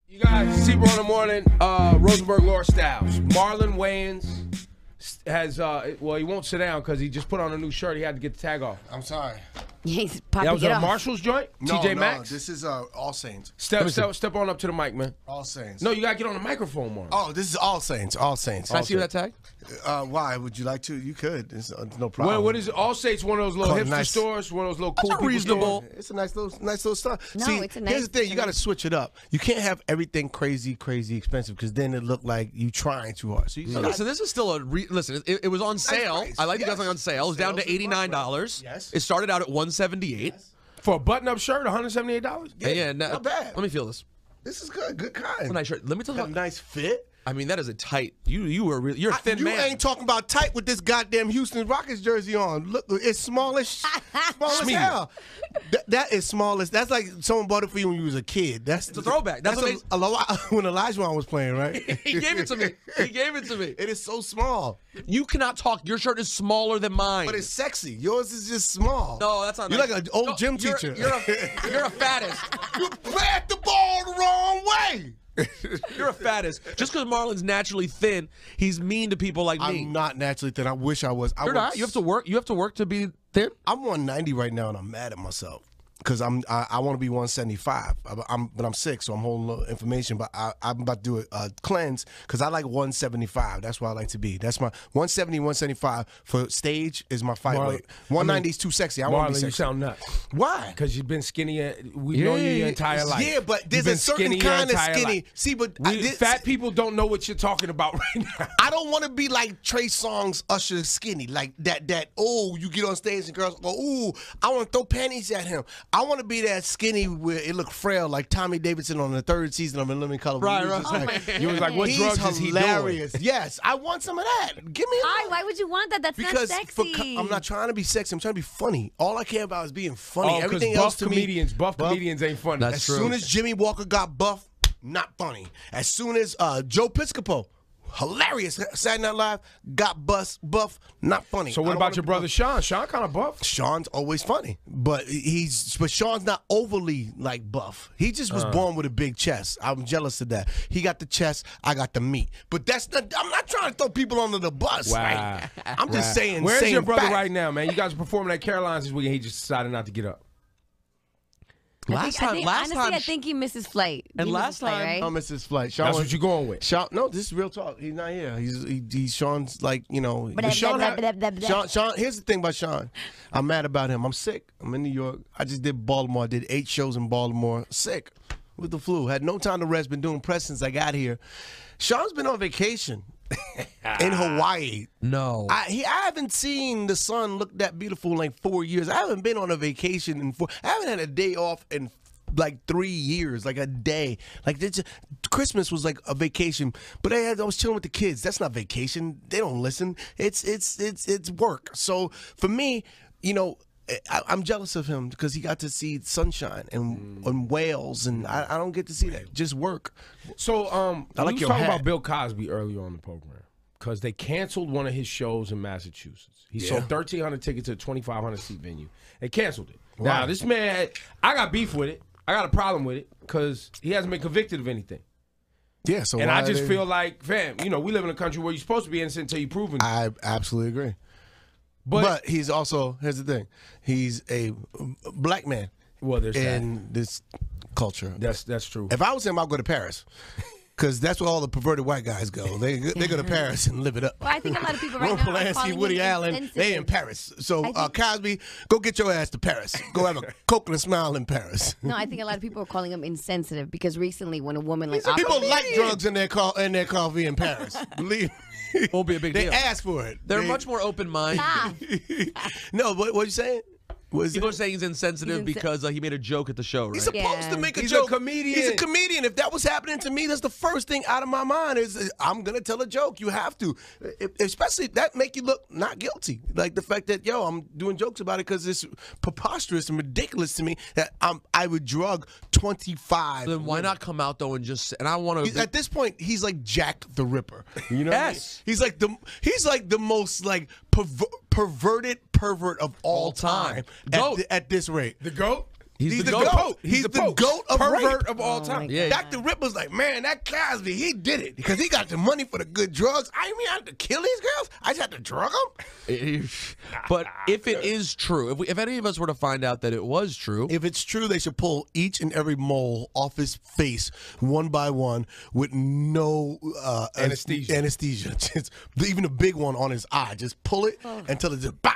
You guys, Ebro In The Morning, Rosenberg Laura Styles. Marlon Wayans has, well, he won't sit down because he just put on a new shirt. He had to get the tag off. I'm sorry. He's popping That was it a off. Marshall's joint? TJ Maxx? This is All Saints. Step on up to the mic, man. All Saints. No, you got to get on the microphone, Marlon. Oh, this is All Saints. All Saints. Can I see that tag? Why? Would you like to? You could. It's no problem. What is it? All States, one of those little hipster stores, one of those little cool people reasonable. stores. It's a nice little stuff. No, See, it's a nice- here's the thing: you got to switch it up. You can't have everything crazy expensive because then it look like you trying too hard. So you So listen, this is still a listen. It was on sale. price. I like Yes. the guys on sale. It was down to Sales is $89. Yes. It started out at $178. For a button-up shirt, $178? Yeah, not bad. Let me feel this. This is good. Good kind. It's a nice shirt. Let me tell you. Got a nice fit. I mean, that is a tight. You're a thin you man. ain't talking about tight with this goddamn Houston Rockets jersey on. Look, it's smallish, small as hell. That is smallest. That's like someone bought it for you when you was a kid. That's It's a throwback. That's when Elijah was playing, right? He gave it to me. He gave it to me. It is so small, You cannot talk. Your shirt is smaller than mine. but it's sexy. Yours is just small. No, that's not. You're nice. like an old No, gym you're- teacher. You're a fattest. You passed the ball the wrong way. You're a fattest. Just because Marlon's naturally thin, he's mean to people like me. I'm not naturally thin. I wish I was. You're not. You have to work. You have to work to be thin. I'm 190 right now, and I'm mad at myself because I want to be 175. But I'm sick, so I'm holding a little information. But I'm about to do a cleanse because I like 175. That's where I like to be. That's my 170, 175 for stage is my fight weight. 190 is too sexy. I want to be Marlon, sexy. you sound nuts. Why? Because you've been skinny. We know you your entire life. Yeah, but You've there's been a certain skinny your kind of entire skinny. life. See, but Fat people don't know what you're talking about right now. I don't want to be like Trey Songz, Usher, skinny, like that. Oh, you get on stage and girls go, ooh, I want to throw panties at him. I want to be that skinny where it looked frail, like Tommy Davidson on the 3rd season of In Living Color. Right. You was like, what He's drugs is he hilarious. doing? Yes, I want some of that. Give me a Why would you want that? That's because not sexy. I'm not trying to be sexy. I'm trying to be funny. All I care about is being funny. Oh, because Everything else to me, buff comedians ain't funny. That's as true. soon as Jimmy Walker got buff, not funny. As soon as Joe Piscopo, hilarious, Saturday Night Live, got buff, not funny. So I what don't about wanna your be brother buff. Sean? Sean kind of buff. Sean's always funny, but Sean's not overly like buff. He just was born with a big chest. I'm jealous of that. He got the chest, I got the meat. But that's not. I'm not trying to throw people under the bus. Wow. Right? I'm just saying. Where's saying your brother facts. right now, man? You guys are performing at Caroline's this weekend. He just decided not to get up. Honestly, I think he misses flight. And He last misses flight, time- right? I miss his flight. Sean That's was- what you're going with. Sean, no, this is real talk. He's not here. He's Sean's like, you know. Blah, Sean, blah, blah, blah, blah. Sean, here's the thing about Sean. I'm mad about him. I'm sick. I'm in New York. I just did Baltimore. I did 8 shows in Baltimore. Sick with the flu. Had no time to rest. Been doing press since I got here. Sean's been on vacation in Hawaii. No. I haven't seen the sun look that beautiful in like 4 years. I haven't been on a vacation in 4. I haven't had a day off in like 3 years, like a day. Like Christmas was like a vacation, but I was chilling with the kids. That's not vacation. They don't listen. It's work. So for me, you know, I'm jealous of him because he got to see sunshine and whales, and I don't get to see that. Just work. So I like we your was talking hat. about Bill Cosby earlier on the program because they canceled one of his shows in Massachusetts. He sold 1,300 tickets to a 2,500 seat venue. They canceled it. Now this man, I got beef with it. I got a problem with it because he hasn't been convicted of anything. Yeah. So And why I just are they- feel like, fam, you know, we live in a country where you're supposed to be innocent until you're proven. I absolutely agree. But he's also, here's the thing, he's a black man well, there's in this culture. that's true. If I was him, I'd go to Paris. Because that's where all the perverted white guys go. They go to Paris and live it up. Well, I think a lot of people right Roman now are Polanski, calling Woody him Allen, insensitive. they in Paris. So I think- Cosby, go get your ass to Paris. Go have a coconut smile in Paris. No, I think a lot of people are calling him insensitive because recently when a woman like People like drugs in their coffee in Paris. Believe me. Won't be a big They deal. ask for it. They're much more open-minded. No, what you saying? People are saying he's insensitive because he made a joke at the show, right? He's supposed to make a He's joke. a comedian. He's a comedian. If that was happening to me, that's the first thing out of my mind is I'm gonna tell a joke. You have to, especially that make you look not guilty. Like the fact that I'm doing jokes about it because it's preposterous and ridiculous to me that I would drug 25. Then why not come out though and just? And I want to. At this point, he's like Jack the Ripper. You know? Yes. He's like the most like perverted pervert of all time. Goat. At this rate. The GOAT? He's the GOAT. He's the GOAT of pervert rape. of all time. Yeah. Dr. Rip was like, man, that Cosby, he did it because he got the money for the good drugs. I mean, I have to kill these girls. I just have to drug them. But if it is true, if any of us were to find out that it was true, If it's true, they should pull each and every mole off his face one by one with no anesthesia. Just, even the big one on his eye. Just pull it until it just bop.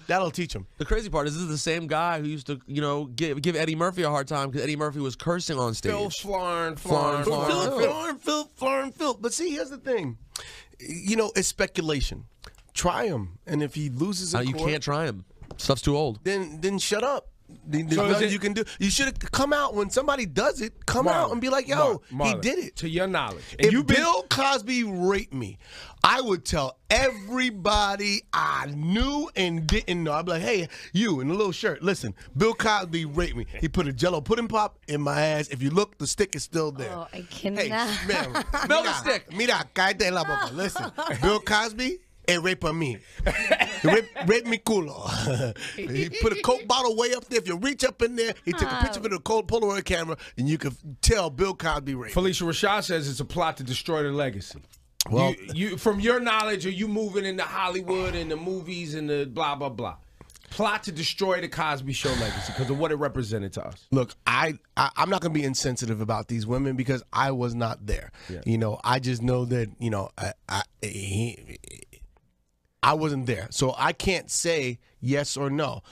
That'll teach him. the crazy part is this is the same guy who used to, give Eddie Murphy a hard time because Eddie Murphy was cursing on stage. Phil Flarn. Phil. But see, here's the thing. It's speculation. Try him, and if he loses in You court, can't try him. Stuff's too old. then shut up. There's So nothing you can do. You should have come out when somebody does it. Come out and be like, "Yo, he Marlon, did it." To your knowledge, and If Bill Cosby raped me, I would tell everybody I knew and didn't know. I'd be like, "Hey, you in the little shirt, listen, Bill Cosby raped me. He put a Jello pudding pop in my ass. If you look, the stick is still there." Oh, I cannot. Hey, man, Smell the stick. Mira, cállate la boca. Listen, Bill Cosby. It raped me. Rape me culo. He put a Coke bottle way up there. If you reach up in there, he took a picture with a cold Polaroid camera, and you could tell Bill Cosby raped. Felicia Rashad says it's a plot to destroy the legacy. Well, you from your knowledge, are you moving into Hollywood and the movies and the blah blah blah? Plot to destroy the Cosby Show legacy because of what it represented to us. look, I'm not going to be insensitive about these women because I was not there. Yeah. I just know that I wasn't there, so I can't say yes or no.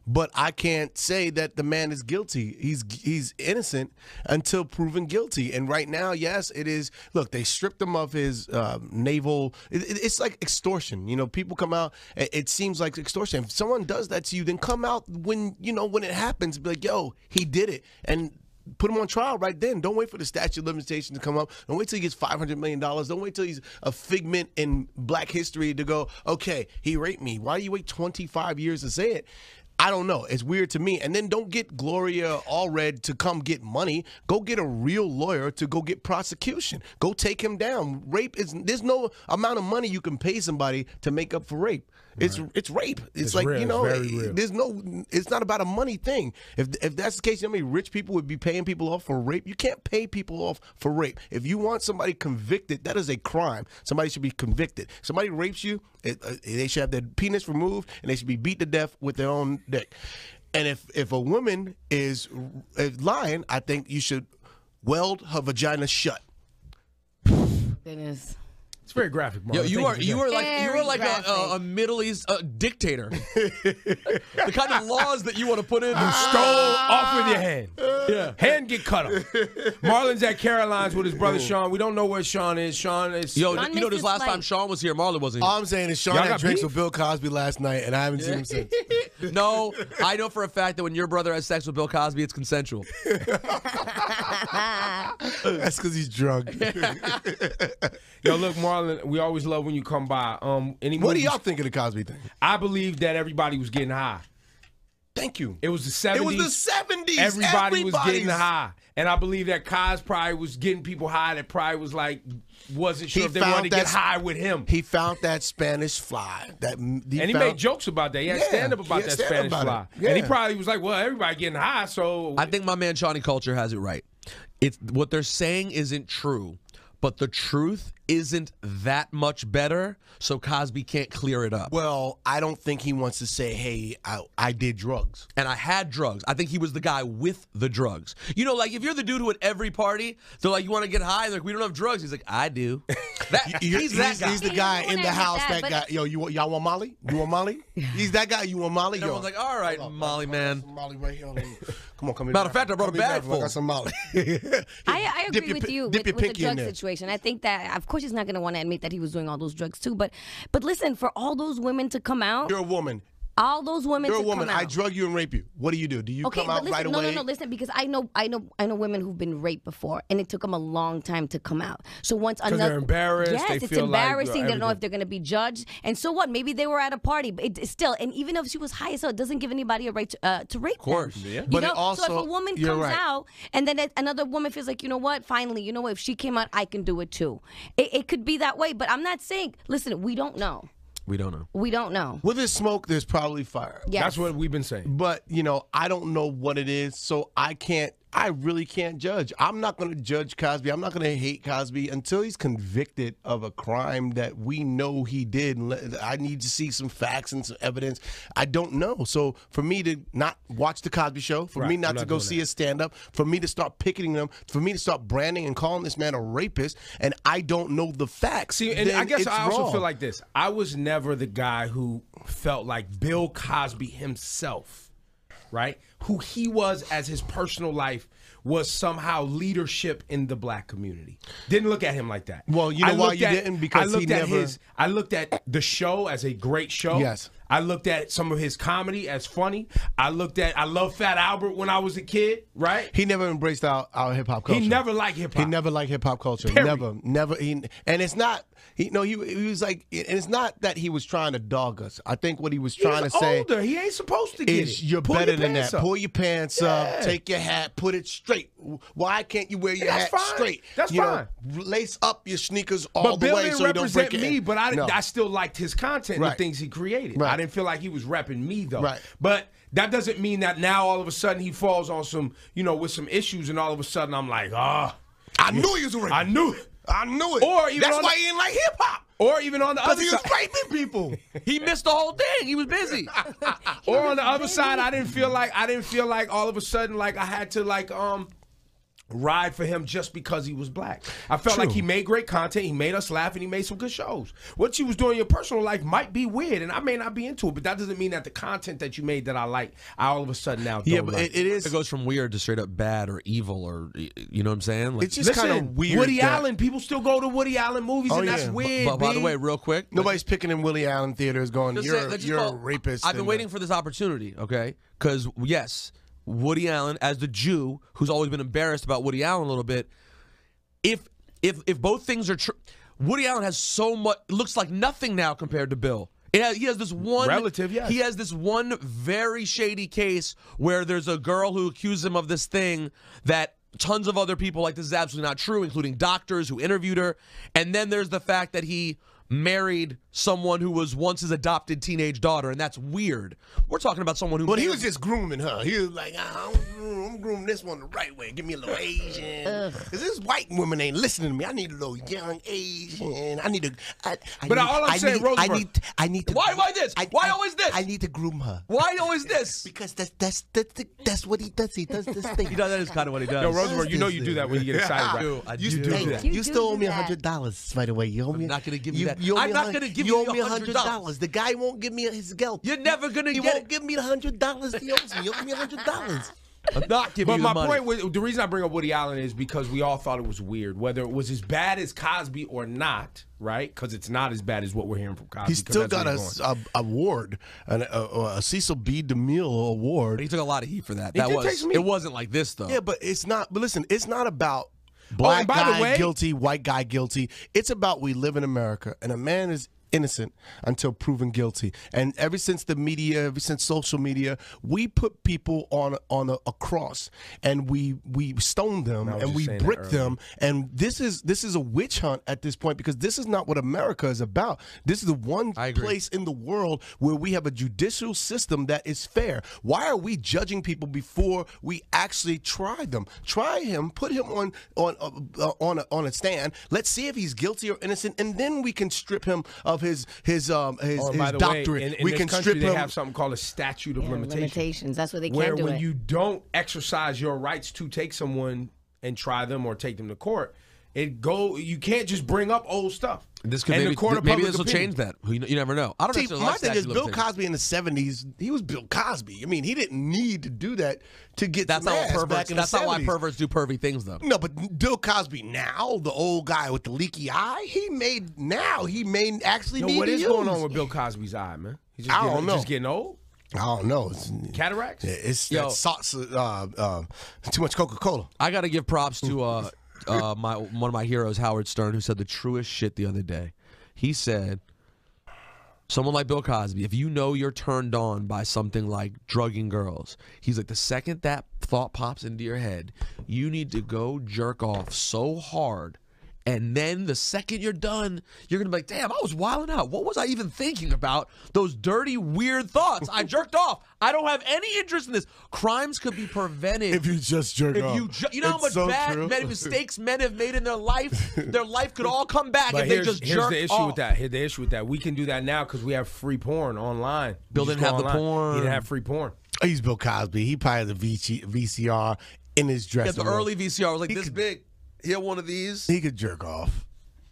But I can't say that the man is guilty. He's innocent until proven guilty. And right now, yes, it is. Look, they stripped him of his naval. It's like extortion. People come out. It seems like extortion. If someone does that to you, then come out when it happens. Be like, yo, he did it, and put him on trial right then. Don't wait for the statute of limitations to come up. Don't wait till he gets $500 million. Don't wait till he's a figment in black history to go, okay, he raped me. Why do you wait 25 years to say it? I don't know. It's weird to me. And then don't get Gloria Allred to come get money. Go get a real lawyer to go get prosecution. Go take him down. There's no amount of money you can pay somebody to make up for rape. It's rape. It's like, real. It's very real. it's not about a money thing. If that's the case, how many rich people would be paying people off for rape? You can't pay people off for rape. If you want somebody convicted, that is a crime. Somebody should be convicted. Somebody rapes you, they should have their penis removed and they should be beat to death with their own dick. And if a woman is lying, I think you should weld her vagina shut. Goodness. It's very graphic, Marlon. Yo, you are Very like a Middle East dictator. The kind of laws that you want to put in. Stole off with your hand. Yeah, hand get cut off. Marlon's at Caroline's with his brother Shawn. We don't know where Shawn is. Shawn is. Yo, Shawn this misses last time flight. Shawn was here, Marlon wasn't here. All I'm saying is Shawn Y'all had got drinks beef? with Bill Cosby last night, and I haven't seen him since. No, I know for a fact that when your brother has sex with Bill Cosby, it's consensual. That's because he's drunk. Yo, look, Marlon, we always love when you come by. What do y'all think of the Cosby thing? I believe that everybody was getting high. Thank you. It was the 70s. It was the 70s. Everybody was getting Everybody's- high. And I believe that Cos probably was getting people high that probably was like, wasn't sure He if they found wanted to get that- high with him. He found that Spanish fly. And he made jokes about that. He had stand-up about that Spanish fly. Yeah. And he probably was like, well, everybody getting high, so... I think my man Shawnee Culture has it right. It's what they're saying isn't true, but the truth isn't that much better, so Cosby can't clear it up. Well, I don't think he wants to say, hey, I did drugs. And I had drugs. I think he was the guy with the drugs. Like if you're the dude who at every party, they're like, you want to get high? They're like, we don't have drugs. He's like, I do. He's that guy. He's the He guy doesn't in the wanna house, admit that that, guy. Yo, y'all want Molly? You want Molly? He's that guy. You want Molly? Yo. Everyone's like, all right, Molly, man. Some Molly right here. Come on, come in. Matter of fact, I brought a bag I full. got some Molly. I agree with you Dip with your the pinky in drug there. situation. I think that, of course, he's not going to want to admit that he was doing all those drugs too. But listen, for all those women to come out, You're a woman. all those women You're a to woman. come out. I drug you and rape you. What do? Do you Okay, come but out listen, right away? no, listen, because I know women who've been raped before, and it took them a long time to come out. So once another, they're embarrassed, yes, they it's feel like, embarrassing. They don't know everything. if they're going to be judged, and so what? Maybe they were at a party, but it's still, and even if she was high as hell, it doesn't give anybody a right to rape. Of course, yeah. You But know? it also- so if a woman you're comes right. out, and then another woman feels like, you know what? Finally, you know what? If she came out, I can do it too. It could be that way, but I'm not saying. Listen, we don't know. We don't know. We don't know. Where there's smoke, there's probably fire. Yes. That's what we've been saying. But, you know, I don't know what it is, so I really can't judge. I'm not going to judge Cosby. I'm not going to hate Cosby until he's convicted of a crime that we know he did. I need to see some facts and some evidence. I don't know. So for me to not watch the Cosby Show, for me not to go see his stand-up, for me to start picketing him, for me to start branding and calling this man a rapist, and I don't know the facts. See, and I guess I also feel like this. I was never the guy who felt like Bill Cosby himself, right? Who he was as his personal life was somehow leadership in the black community. Didn't look at him like that. Well, you know why you didn't? Because I looked at the show as a great show. Yes. I looked at some of his comedy as funny. I love Fat Albert when I was a kid, right? He never embraced our hip hop culture. He never liked hip hop. He never liked hip hop culture. Period. Never. And it's not. He was like, and it's not that he was trying to dog us. I think what he was trying to say, older. He ain't supposed to get is it. you're Pull better your than pants that. up. Pull your pants up. Take your hat. Put it straight. Why can't you wear your hat fine. straight? That's you fine. Know, lace up your sneakers all But the Bill way didn't so you don't break represent your me, hand. but No. I still liked his content and the Right. things he created. Right. I didn't feel like he was repping me, though. Right. But that doesn't mean that now all of a sudden he falls on some, with some issues, and all of a sudden I'm like, I knew he was a rapist. I knew it. I knew it. Or even That's on why he didn't like hip hop. Or even on the other Because he side. was raping people. He missed the whole thing. He was busy. Or on the other side, I didn't feel like all of a sudden like I had to ride for him just because he was black. I felt like he made great content, he made us laugh, and he made some good shows. What you was doing in your personal life might be weird, and I may not be into it, but that doesn't mean that the content that you made that I like, I all of a sudden now don't but like. it is. It goes from weird to straight up bad or evil, or you know what I'm saying? Like, It's just kind of weird. Woody Allen, people still go to Woody Allen movies, and that's weird. But by the B. way, real quick, Nobody's picking in Willie Allen theaters going, Just you're say- a rapist. I've been waiting for this opportunity, okay? Because, yes, Woody Allen, as the Jew who's always been embarrassed about Woody Allen a little bit, if both things are true, Woody Allen has so much, looks like nothing now compared to Bill. He has this one relative, yes. He has this one very shady case where there's a girl who accused him of this thing that tons of other people like this is absolutely not true, including doctors who interviewed her. And then there's the fact that he married someone who was once his adopted teenage daughter, and that's weird. We're talking about someone who. But he was just grooming her. He was like, I'm grooming this one the right way. Give me a little Asian. Because this white woman ain't listening to me. I need a little young Asian. I need to. all I'm saying, Rosenberg. I need to. Why this? Why always this? I need to groom her. Why always this? Because that's what he does. He does this thing. That is kind of what he does. No, Rosenberg, you know you do that when you get excited. I You do still, that. you still owe me $100 right away. You owe me. I'm not gonna give you that. You owe me I'm not gonna give you you owe me $100. $100. The guy won't give me his gelt. You're never gonna He get won't it. give me the $100 he owes me. He owes me $100. I'm not giving But you my the money. point was, the reason I bring up Woody Allen is because we all thought it was weird, whether it was as bad as Cosby or not, right? Because it's not as bad as what we're hearing from Cosby. He still 'cause got that's where he's a award, a Cecil B. DeMille award. He took a lot of heat for that. He did take some heat. It wasn't like this though. Yeah, but it's not. But listen, it's not about black and by the guy way- guilty, white guy guilty. It's about we live in America, and a man is innocent until proven guilty. And ever since the media, ever since social media, we put people on a cross, and we stone them, I was and just we saying that brick earlier. them. And this is a witch hunt at this point, because this is not what America is about. This is the one I agree. place in the world where we have a judicial system that is fair. Why are we judging people before we actually try them? Try him, put him on a stand. Let's see if he's guilty or innocent, and then we can strip him of his Oh, by the doctorate. way, in we this can country, strip they him. have something called a statute of limitations. That's what they Where can't do when it. you don't exercise your rights to take someone and try them or take them to court, you can't just bring up old stuff. This could And the maybe court of maybe public this will opinion. change that. You never know. I don't See, necessarily my like thing is, statute of Bill limitations. Cosby in the '70s, he was Bill Cosby. I mean, he didn't need to do that to get That's some not ass what back perverts. in That's the not why 70s. perverts do pervy things though. No, but Bill Cosby now, the old guy with the leaky eye, he may actually Yo, need what to is use. going on with Bill Cosby's eye, man? He's just I don't know. Just getting old? I don't know. It's, Cataracts? it's Yo. that sauce, too much Coca-Cola. I got to give props to one of my heroes, Howard Stern, who said the truest shit the other day. He said, someone like Bill Cosby, if you know you're turned on by something like drugging girls, he's like, the second that thought pops into your head, you need to go jerk off so hard And then the second you're done, you're going to be like, damn, I was wilding out. What was I even thinking about? Those dirty, weird thoughts. I jerked off. I don't have any interest in this. Crimes could be prevented. If you just jerk off. You know how much bad mistakes men have made in their life? Their life could all come back if they just jerk off. Here's the issue with that. Here's the issue with that. We can do that now because we have free porn online. Bill didn't have the porn. He didn't have free porn. He's Bill Cosby. He probably had the VCR in his dressing room. The early VCR was like this big. He had one of these. He could jerk off.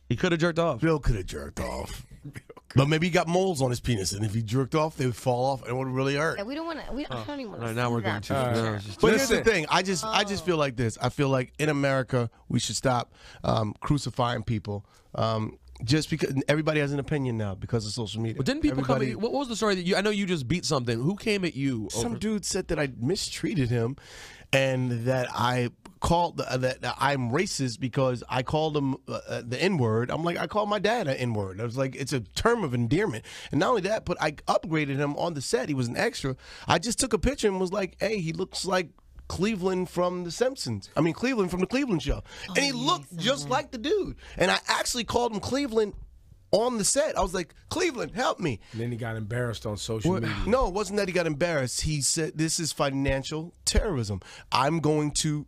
He could have jerked off. Bill could have jerked off. But maybe he got moles on his penis, and if he jerked off, they would fall off, and it would really hurt. Yeah, we don't want to. I don't even want to. Now we're going to. But here's the thing. I just feel like this. I feel like in America, we should stop crucifying people. Just because everybody has an opinion now because of social media. But didn't people come at you? What was the story that you? I know you just beat something. Who came at you? Some dude said that I mistreated him, and that I called that I'm racist because I called him the N-word. I'm like, I called my dad an N-word. I was like, it's a term of endearment. And not only that, but I upgraded him on the set. He was an extra. I just took a picture and was like, hey, he looks like Cleveland from The Simpsons. I mean, Cleveland from the Cleveland Show. And he looked just like the dude. And I actually called him Cleveland on the set. I was like, Cleveland, help me. And then he got embarrassed on social media. No, it wasn't that he got embarrassed. He said, this is financial terrorism. I'm going to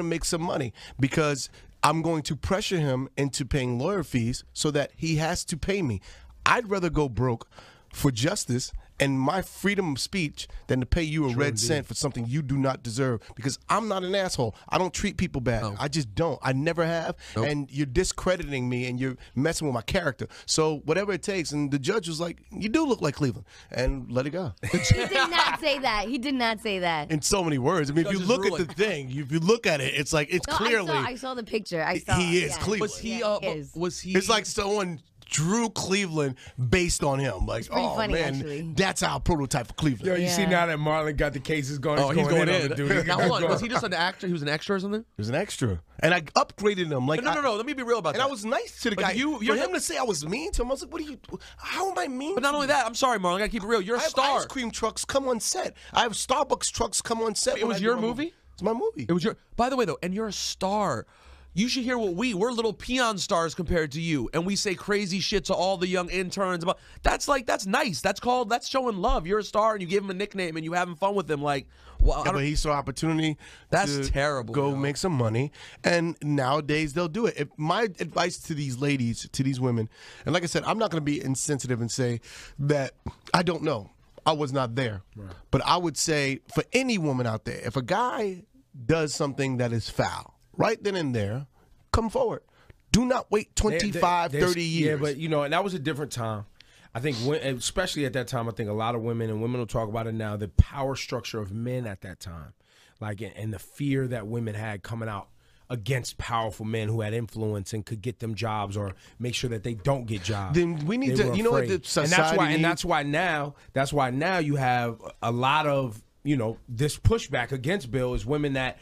make some money because I'm going to pressure him into paying lawyer fees so that he has to pay me. I'd rather go broke for justice and my freedom of speech than to pay you a red cent for something you do not deserve, because I'm not an asshole. I don't treat people bad. I just don't. I never have. And you're discrediting me and you're messing with my character. So whatever it takes. And the judge was like, you do look like Cleveland, and let it go. He did not say that. He did not say that. In so many words. I mean, if you look at the thing, if you look at it, it's like, it's clearly. I saw the picture. He is Cleveland. Was he? It's like someone drew Cleveland based on him. Like, oh funny, man, actually. That's our prototype for Cleveland. Yo, you see now that Marlon got the cases going. Oh, he's going in. Dude. Now, hold on. Was he just an actor? He was an extra or something? He was an extra. And I upgraded him. Like, no. Let me be real about that. And I was nice to the guy. For him to say I was mean to him, I was like, what are you, how am I mean? But not only that, I'm sorry, Marlon, I gotta keep it real. You're a star. I have ice cream trucks come on set. I have Starbucks trucks come on set. It was your movie? It's my movie. It was your. By the way, though, and you're a star. You should hear what we're little peon stars compared to you, and we say crazy shit to all the young interns about. That's nice. That's showing love. You're a star, and you give him a nickname, and you having fun with him. Like, well, yeah, but he saw opportunity. That's terrible. Go make some money, and nowadays they'll do it. If my advice to these ladies, to these women, and like I said, I'm not going to be insensitive and say that I don't know. I was not there, but I would say for any woman out there, if a guy does something that is foul, right then and there, come forward. Do not wait 25, 30 years. Yeah, but, you know, and that was a different time. I think, especially at that time, I think a lot of women, and women will talk about it now, the power structure of men at that time. Like, and the fear that women had coming out against powerful men who had influence and could get them jobs or make sure that they don't get jobs. Then we need to, you know what the society needs? And that's why now you have a lot of, you know, this pushback against Bill is women that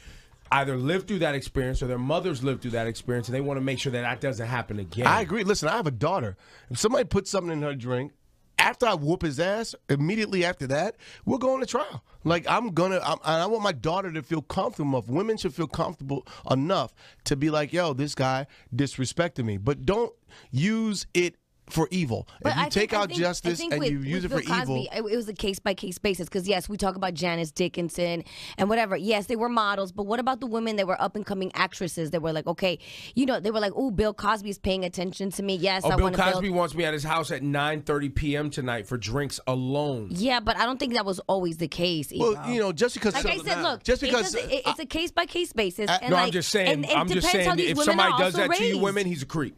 either lived through that experience or their mothers lived through that experience, and they want to make sure that that doesn't happen again. I agree. Listen, I have a daughter. If somebody puts something in her drink, after I whoop his ass, immediately after that, we're going to trial. Like, I want my daughter to feel comfortable enough. Women should feel comfortable enough to be like, yo, this guy disrespected me. But don't use it for evil. But if you take out justice and you use it for evil. It was a case-by-case basis, because, yes, we talk about Janice Dickinson and whatever. Yes, they were models, but what about the women that were up-and-coming actresses that were like, okay, you know, they were like, oh, Bill Cosby is paying attention to me. Yes, I want to Bill Cosby wants me at his house at 9:30 p.m. tonight for drinks alone. Yeah, but I don't think that was always the case. Well, you know, just because... Like I said, look, just because it's a case-by-case basis. And I'm just saying, if somebody does that to you women, he's a creep.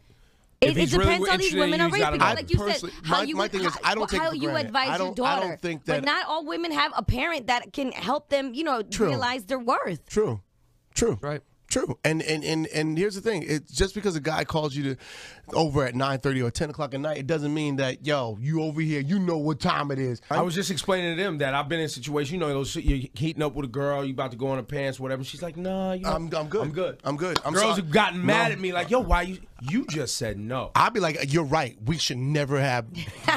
It depends how these women are raised. Like you said, my thing is, I don't take it for how you granted. advise your daughter. I don't think that. But not all women have a parent that can help them, you know, realize their worth. True. Right. True. And here's the thing. It's just because a guy calls you over at 9:30 or 10 o'clock at night, it doesn't mean that, yo, you over here, you know what time it is. I was just explaining to them that I've been in a situation, you know, you're heating up with a girl, you about to go on her pants, whatever. She's like, nah, you know, I'm good. I'm good. I'm good. Girls have gotten mad at me like, yo, why you? You just said no. I'd be like, you're right. We should never have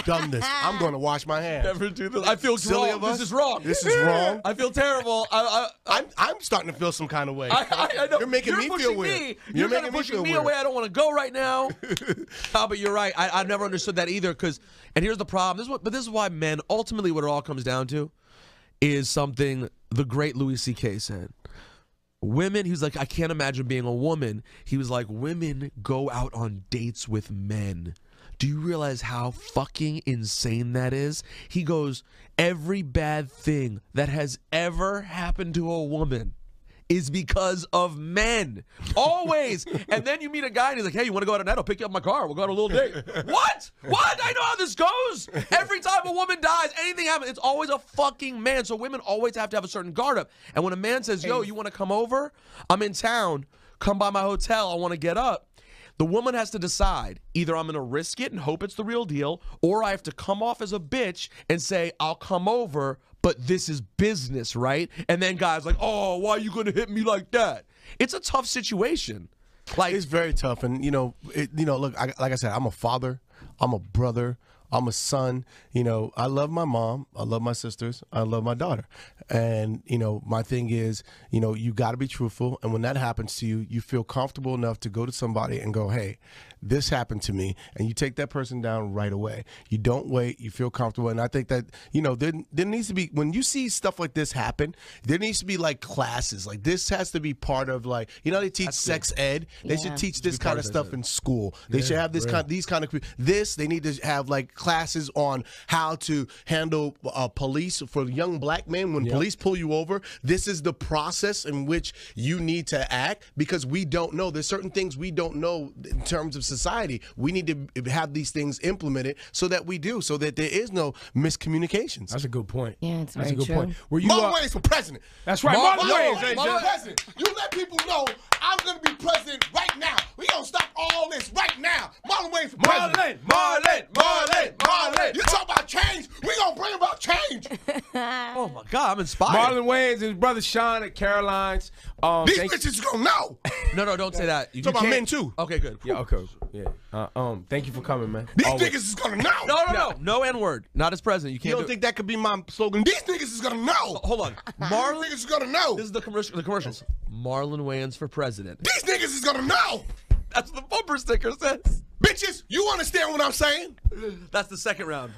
done this. I'm going to wash my hands. Never do this. I feel Silly wrong. of us. This is wrong. This is wrong. I feel terrible. I'm starting to feel some kind of way. I know. You're making me feel weird. You're kind of pushing me away. I don't want to go right now. No, but you're right. I've never understood that either. And here's the problem. This is why men, ultimately what it all comes down to is something the great Louis C.K. said. Women, he was like, I can't imagine being a woman. He was like, women go out on dates with men. Do you realize how fucking insane that is? He goes, every bad thing that has ever happened to a woman is because of men. Always. And then you meet a guy and he's like, hey, you want to go out tonight? I'll pick you up in my car. We'll go on a little date. What? What? I know how this goes. Every time a woman dies, anything happens, it's always a fucking man. So women always have to have a certain guard up. And when a man says, yo, you want to come over? I'm in town. Come by my hotel. I want to get up. The woman has to decide, either I'm going to risk it and hope it's the real deal, or I have to come off as a bitch and say, I'll come over, but this is business, right? And then guys like, oh, why are you going to hit me like that? It's a tough situation. Like, it's very tough. And, look, like I said, I'm a father. I'm a brother. I'm a son. I love my mom. I love my sisters. I love my daughter. And, my thing is, you got to be truthful. And when that happens to you, you feel comfortable enough to go to somebody and go, hey, this happened to me. And you take that person down right away. You don't wait. You feel comfortable. And I think that, there needs to be, when you see stuff like this happen, there needs to be like classes. Like this has to be part of like, they teach sex ed. They should teach this kind of stuff in school. They should have this they need to have like classes on how to handle police for young black men. When police pull you over, this is the process in which you need to act, because we don't know. There's certain things we don't know in terms of society. We need to have these things implemented so that there is no miscommunications. That's a good point. Yeah, it's That's very a good true. point. Were you Marlon Wayans for president. That's right. Marlon Wayans. Marlon president. You let people know I'm going to be president right now. We going to stop all this right now. Marlon Wayans for president. Marlon. You talk about change. We going to bring about change. oh my God, I'm inspired. Marlon Wayans and his brother Shawn at Caroline's. These bitches going to know. No, don't say that. You talk about men too. Okay, good. Yeah, okay. Yeah. Thank you for coming, man. These niggas is going to know. No N-word. Not as president. You can't. You don't think that could be my slogan? These niggas is going to know. Hold on. Marlon niggas is going to know. This is the commercials. Marlon Wayans for president. These niggas is going to know. That's what the bumper sticker says. Bitches, you understand what I'm saying? That's the second round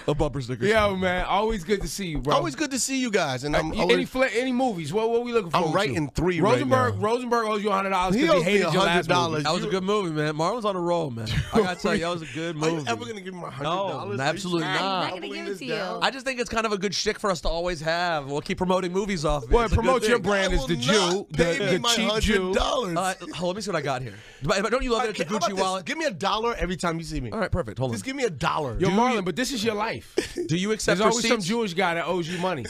of bumper stickers. Yo, man, always good to see you, bro. Always good to see you guys. And I'm any movies? What we looking for? I'm writing 3 right now. Rosenberg owes you $100 He because owes he me hated your last movie. That was a good movie, man. Marlon's on a roll, man. I gotta tell you, that was a good movie. Are you ever gonna give me $100? No, absolutely Nah, he's not. not gonna give it to you. I just think it's kind of a good shtick for us to always have. We'll keep promoting movies off of it. Well, It's a good promote your thing. brand as the Jew, the cheap Jew. Let me see what I got here. But don't you love it? It's a Gucci wallet. Give me $1 every time you see me. All right, perfect. Hold on. Just give me $1. Yo, Marlon, but this is your life. Do you accept There's always receipts? some Jewish guy that owes you money.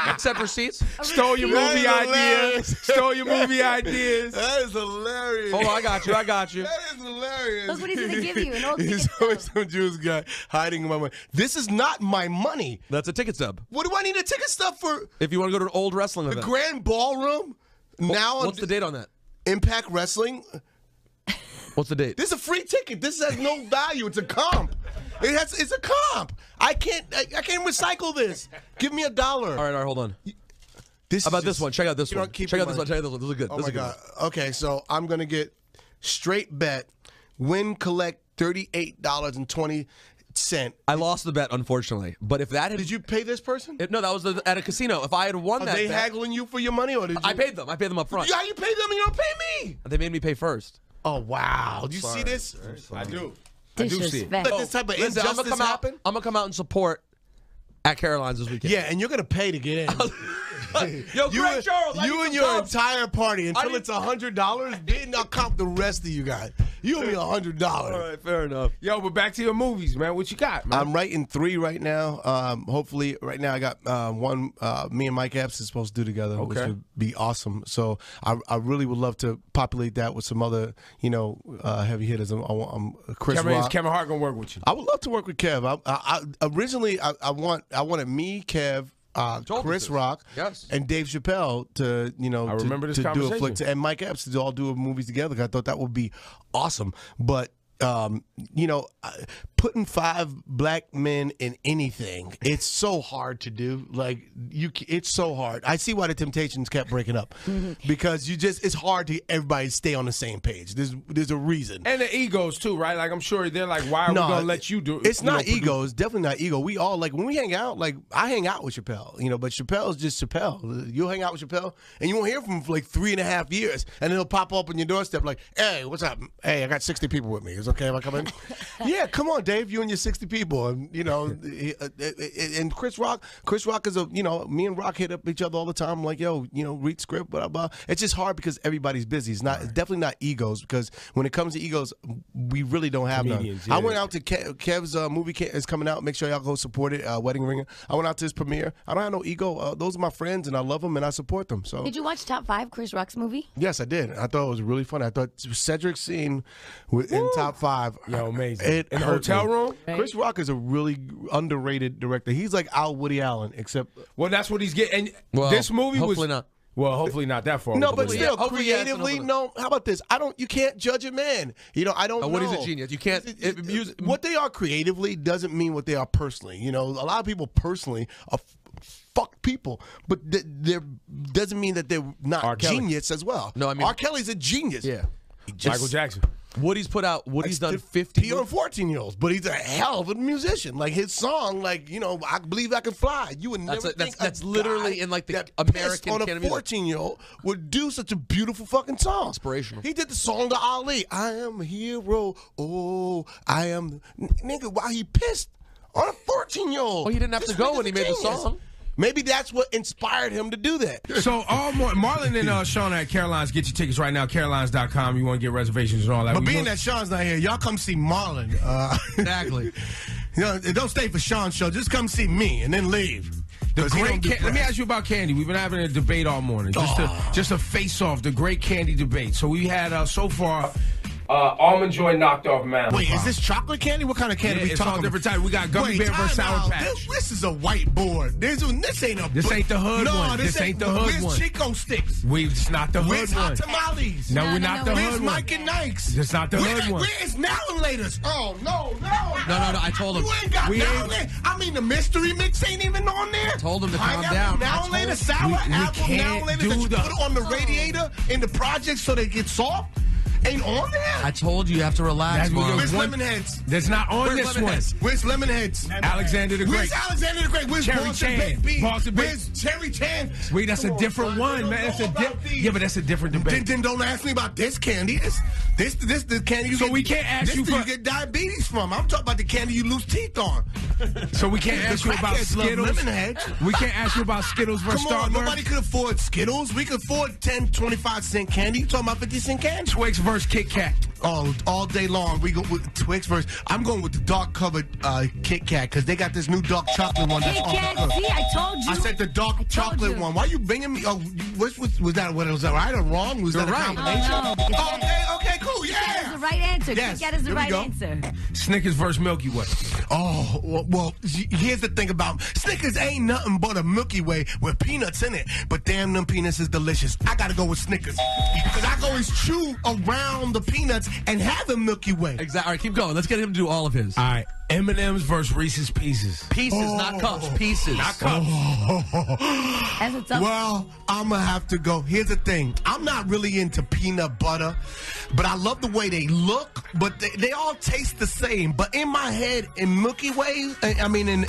Accept receipts? Stole your movie ideas. Stole your movie ideas. That is hilarious. Hold on, I got you. That is hilarious. Look what he's gonna give you. And He's always some Jewish guy hiding my money. This is not my money. That's a ticket stub. What do I need a ticket stub for? If you want to go to an old wrestling The event. Grand Ballroom? Now What's the date on that? Impact Wrestling? What's the date? This is a free ticket. This has no value. It's a comp. It's a comp. I can't recycle this. Give me $1. All right, hold on. This How about is this one? Check out this you one. know, keep Check in out this mind- one. Check out this one. This is good. Oh This my is a good God. one. Okay, so I'm gonna get straight bet. Win, collect $38.20. I lost the bet, unfortunately. But if that had, Did you pay this person? no, that was at a casino. If I had won Are that, they bet, haggling you for your money, or did you? I paid them. I paid them up front. Yeah, you pay them and you don't pay me. They made me pay first. Oh wow! Do you see this? I do. I do see it. Disrespect. Let this type of Listen, injustice happen. I'm gonna come out and support at Caroline's this weekend. Yeah, and you're gonna pay to get in. Yo, Greg Charles, I you need and some your subs. entire party until need- it's $100. Then I'll comp the rest of you guys. You owe me $100. All right, fair enough. Yo, but back to your movies, man. What you got, man? I'm writing 3 right now. Hopefully, right now I got one. Me and Mike Epps is supposed to do together, which Okay. would be awesome. So I really would love to populate that with some other, heavy hitters. I'm Chris Rock. Kevin Hart gonna work with you. I would love to work with Kev. Originally I wanted me, Kev, Chris Rock, and Dave Chappelle to I remember this to do a conversation. flick, and Mike Epps to all do movies together. I thought that would be awesome, but. Putting 5 black men in anything, it's so hard to do. Like it's so hard. I see why the Temptations kept breaking up because it's hard to everybody stay on the same page. There's a reason, and the egos too, right? Like I'm sure they're like, why are we gonna let you do it? It's not ego. It's definitely not ego. We all like when we hang out. Like I hang out with Chappelle, but Chappelle's just Chappelle. You'll hang out with Chappelle, and you won't hear from him for like 3.5 years, and then he'll pop up on your doorstep like, "Hey, what's up? Hey, I got 60 people with me. Is it okay if I come in?" Yeah, come on, Dave. You and your 60 people, and and Chris Rock is me and Rock hit up each other all the time. Like, yo, read script, blah blah. It's just hard because everybody's busy. It's definitely not egos because when it comes to egos, we really don't have none. Yeah. I went out to Kev's movie is coming out. Make sure y'all go support it. Wedding Ringer. I went out to his premiere. I don't have no ego. Those are my friends, and I love them and I support them. So, did you watch Top 5, Chris Rock's movie? Yes, I did. I thought it was really funny. I thought Cedric's scene in Top 5. Yo, amazing. In the hotel room? Chris Rock is a really underrated director. He's like our Woody Allen, except... Well, that's what he's getting. This movie hopefully not. Well, hopefully not that far. No, but still, creatively, no. How about this? You can't judge a man. I don't know. What is a genius? You can't... what they are creatively doesn't mean what they are personally. A lot of people personally are fuck people, but there doesn't mean that they're not genius as well. No, I mean... R. Kelly's a genius. Yeah. Michael Jackson. Woody's done 50 on 14-year-olds, but he's a hell of a musician. Like his song, I believe I can fly. You would never think that's literally in like the American on a 14-year-old would do such a beautiful fucking song. Inspirational. He did the song to Ali. I am a hero. Oh, I am nigga. Why he pissed on a 14-year-old? Well, he didn't have to go when he made the song. Maybe that's what inspired him to do that. So Marlon and Shawn at Caroline's. Get your tickets right now, carolines.com. You want to get reservations and all that. But being that Shawn's not here, y'all come see Marlon. Exactly. Don't stay for Shawn's show. Just come see me and then leave. Let me ask you about Candy. We've been having a debate all morning. Just a face-off, the great Candy debate. So we had so far... Almond Joy knocked off Mountain. Wait, is this chocolate candy? What kind of candy we talking about? It's all different types. We got gummy bear versus Sour Patch. This is a whiteboard. This ain't the hood one. This ain't the hood one. Where's Chico Sticks? It's not the hood one. Where's Hot Tamales? No, we're not the hood one. Where's Mike and Nikes? It's not the hood one. Where's Now and Laters? Oh, no. No, I told him. You ain't got Now and Laters. I mean, the mystery mix ain't even on there. I told him to calm down. Now and Laters, sour apple Now and Laters that you put on the radiator in the project so they get soft. Ain't on there? I told you have to relax. Where's Lemonheads? That's not on this one. Where's Lemonheads? Alexander the Great. Where's Alexander the Great? Where's Cherry Chan? Where's Cherry Chan? Wait, that's a different one, man. But that's a different debate. Then don't ask me about this candy. This the candy you so we can't ask you you get diabetes from. I'm talking about the candy you lose teeth on. So we can't ask you about Skittles. We can't ask you about Skittles versus Starburst. Nobody could afford Skittles. We could afford 10, 25-cent candy. You talking about 50-cent candy? Twix versus Kit Kat. Oh, all day long. We go with Twix versus. I'm going with the dark covered Kit Kat because they got this new dark chocolate one. Kit Kat. See, I told you. I said the dark chocolate one. Why are you bringing me? Oh, was that right or wrong? Was that a combination? Oh, okay, cool. Yeah. That is the right answer. Yes. Kit Kat is the right answer. Snickers versus Milky Way. Oh, well, here's the thing about Snickers ain't nothing but a Milky Way with peanuts in it. But damn, them peanuts is delicious. I gotta go with Snickers because I can always chew around the peanuts and have a Milky Way. Exactly. All right, keep going. Let's get him to do all of his. All right. M&M's versus Reese's Pieces. Pieces, not cups. Pieces. Not cups. That's what's up. Well, I'm going to have to go. Here's the thing. I'm not really into peanut butter, but I love the way they look, but they all taste the same. But in my head, in Milky Way, I mean in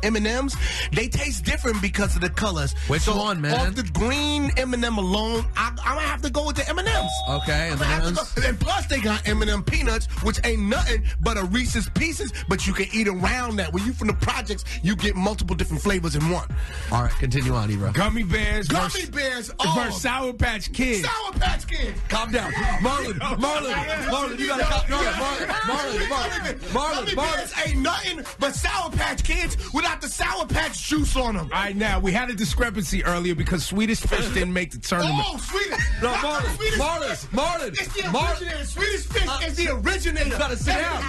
M&M's, they taste different because of the colors. Which one, man? Off the green M&M alone, I'm going to have to go with the M&M's. Okay, M&M's. And plus, they got M&M peanuts, which ain't nothing but a Reese's Pieces, but you can eat around that. When you from the projects, you get multiple different flavors in one. All right, continue on, Ebro. Gummy bears versus Sour Patch Kids. Sour Patch Kids. Calm down. Marlon, you gotta calm down. Marlon. Gummy bears ain't nothing but Sour Patch Kids without the Sour Patch juice on them. All right, now, we had a discrepancy earlier because Swedish Fish didn't make the tournament. Oh, Swedish. No, Marlon. It's the originator. Swedish Fish is the originator. You gotta sit down.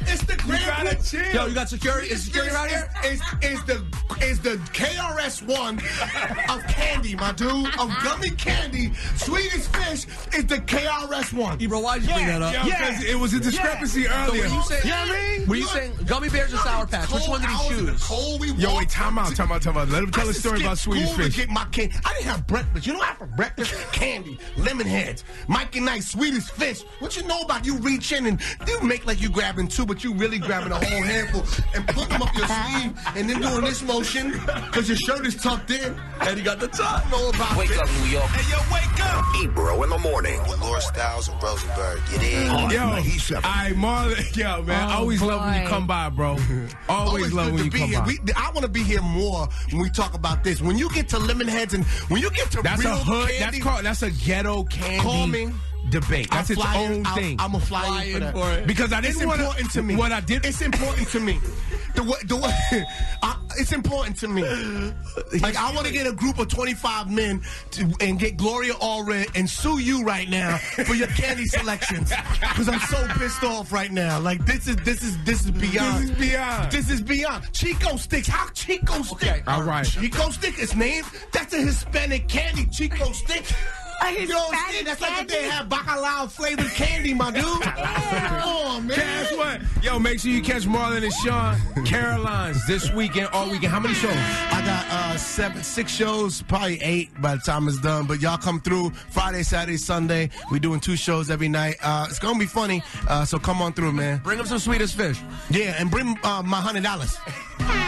It's the Grand gotta Prix. chill. Yo, you got security? Is security around here? Is the KRS-One of candy, my dude, of gummy candy. Swedish Fish is the KRS-One. Ebro, why'd you bring that up? Because it was a discrepancy earlier. So were you saying, You know what I mean? were you saying gummy bears or Sour Patch? Which one did he choose? Yo, wait, time out. Let him tell a story about Swedish Fish. Get my candy. I didn't have breakfast. You know what I had for breakfast? Candy, lemon heads, Mikey Nice, Swedish Fish. What you know about you reach in and you make like you grabbing two, but you really grabbing a whole handful and put them up your sleeve and then doing this motion because your shirt is tucked in. And he got the top. Know about Wake up, New York. Hey, yo, wake up. Ebro in the morning. With Laura Styles and Rosenberg. Get in. Yo, all right, Marlon. Yo, man, always love when you come by, bro. Always love when you come by. I want to be here more when we talk about this. When you get to lemon heads and when you get to That's real a hood. candy, That's a ghetto candy. call me. Debate. That's its own thing. I'm a fly in for that. Because I didn't want important to me. What I did. It's important to me. It's important to me. Like I want to get a group of 25 men and get Gloria Allred and sue you right now for your candy selections because I'm so pissed off right now. Like this is beyond. This is beyond. Chico Sticks. How Chico Stick? Okay. All right. Chico Stick is named. That's a Hispanic candy. Chico Stick. You know what I'm saying? That's like if they have bacalao flavored candy, my dude. Come on, man. Guess what? Yo, make sure you catch Marlon and Shawn, Caroline's this weekend, all weekend. How many shows? I got 6 shows, probably 8 by the time it's done. But y'all come through Friday, Saturday, Sunday. We're doing 2 shows every night. It's gonna be funny. So come on through, man. Bring him some Swedish Fish. Yeah, and bring my $100.